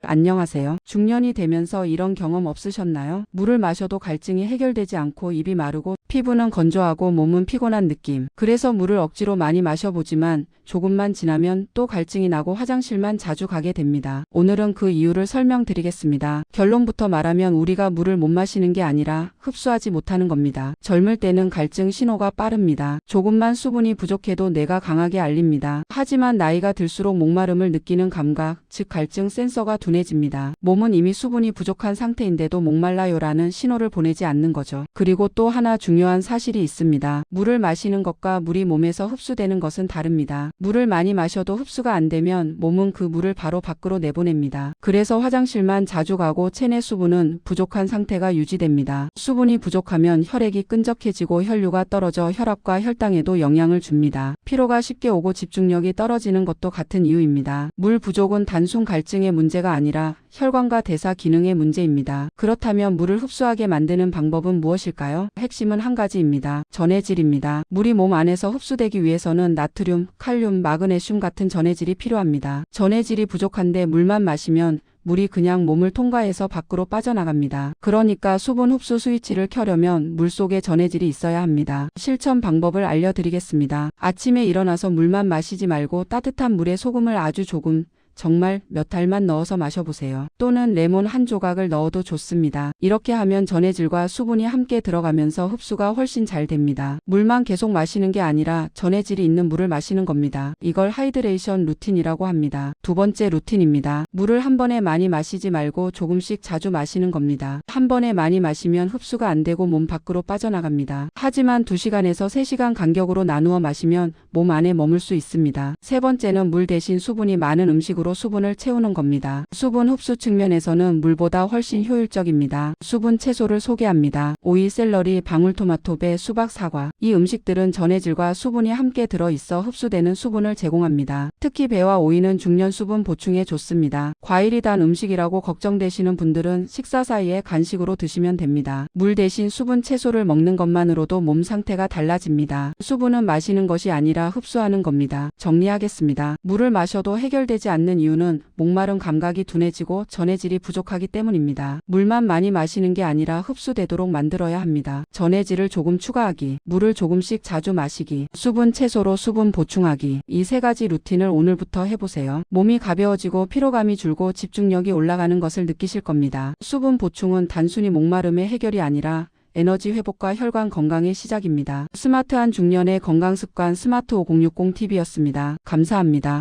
안녕하세요. 중년이 되면서 이런 경험 없으셨나요? 물을 마셔도 갈증이 해결되지 않고 입이 마르고 피부는 건조하고 몸은 피곤한 느낌. 그래서 물을 억지로 많이 마셔보지만 조금만 지나면 또 갈증이 나고 화장실만 자주 가게 됩니다. 오늘은 그 이유를 설명드리겠습니다. 결론부터 말하면 우리가 물을 못 마시는 게 아니라 흡수하지 못하는 겁니다. 젊을 때는 갈증 신호가 빠릅니다. 조금만 수분이 부족해도 뇌가 강하게 알립니다. 하지만 나이가 들수록 목마름을 느끼는 감각, 즉 갈증 센서가 둔해집니다. 몸은 이미 수분이 부족한 상태인데도 목말라요라는 신호를 보내지 않는 거죠. 그리고 또 하나 중요한 사실이 있습니다. 물을 마시는 것과 물이 몸에서 흡수되는 것은 다릅니다. 물을 많이 마셔도 흡수가 안 되면 몸은 그 물을 바로 밖으로 내보냅니다. 그래서 화장실만 자주 가고 체내 수분은 부족한 상태가 유지됩니다. 수분이 부족하면 혈액이 끈적해지고 혈류가 떨어져 혈압과 혈당에도 영향을 줍니다. 피로가 쉽게 오고 집중력이 떨어지는 것도 같은 이유입니다. 물 부족은 단순 갈증의 문제가 아니라 혈관과 대사 기능의 문제입니다. 그렇다면 물을 흡수하게 만드는 방법은 무엇일까요? 핵심은 한 가지입니다. 전해질입니다. 물이 몸 안에서 흡수되기 위해서는 나트륨, 칼륨, 마그네슘 같은 전해질이 필요합니다. 전해질이 부족한데 물만 마시면 물이 그냥 몸을 통과해서 밖으로 빠져나갑니다. 그러니까 수분 흡수 스위치를 켜려면 물속에 전해질이 있어야 합니다. 실천 방법을 알려드리겠습니다. 아침에 일어나서 물만 마시지 말고 따뜻한 물에 소금을 아주 조금, 정말 몇 알만 넣어서 마셔보세요. 또는 레몬 한 조각을 넣어도 좋습니다. 이렇게 하면 전해질과 수분이 함께 들어가면서 흡수가 훨씬 잘 됩니다. 물만 계속 마시는 게 아니라 전해질이 있는 물을 마시는 겁니다. 이걸 하이드레이션 루틴이라고 합니다. 두 번째 루틴입니다. 물을 한 번에 많이 마시지 말고 조금씩 자주 마시는 겁니다. 한 번에 많이 마시면 흡수가 안 되고 몸 밖으로 빠져나갑니다. 하지만 2시간에서 3시간 간격으로 나누어 마시면 몸 안에 머물 수 있습니다. 세 번째는 물 대신 수분이 많은 음식으로 수분을 채우는 겁니다. 수분 흡수 측면에서는 물보다 훨씬 효율적입니다. 수분 채소를 소개합니다. 오이, 샐러리, 방울토마토, 배, 수박, 사과. 이 음식들은 전해질과 수분이 함께 들어있어 흡수되는 수분을 제공합니다. 특히 배와 오이는 중년 수분 보충에 좋습니다. 과일이 단 음식이라고 걱정되시는 분들은 식사 사이에 간식으로 드시면 됩니다. 물 대신 수분 채소를 먹는 것만으로도 몸 상태가 달라집니다. 수분은 마시는 것이 아니라 흡수하는 겁니다. 정리하겠습니다. 물을 마셔도 해결되지 않는 이유는 목마른 감각이 둔해지고 전해질이 부족하기 때문입니다. 물만 많이 마시는 게 아니라 흡수되도록 만들어야 합니다. 전해질을 조금 추가하기, 물을 조금씩 자주 마시기, 수분 채소로 수분 보충하기. 이 세 가지 루틴을 오늘부터 해보세요. 몸이 가벼워지고 피로감이 줄고 집중력이 올라가는 것을 느끼실 겁니다. 수분 보충은 단순히 목마름의 해결이 아니라 에너지 회복과 혈관 건강의 시작입니다. 스마트한 중년의 건강습관 스마트 5060TV였습니다. 감사합니다.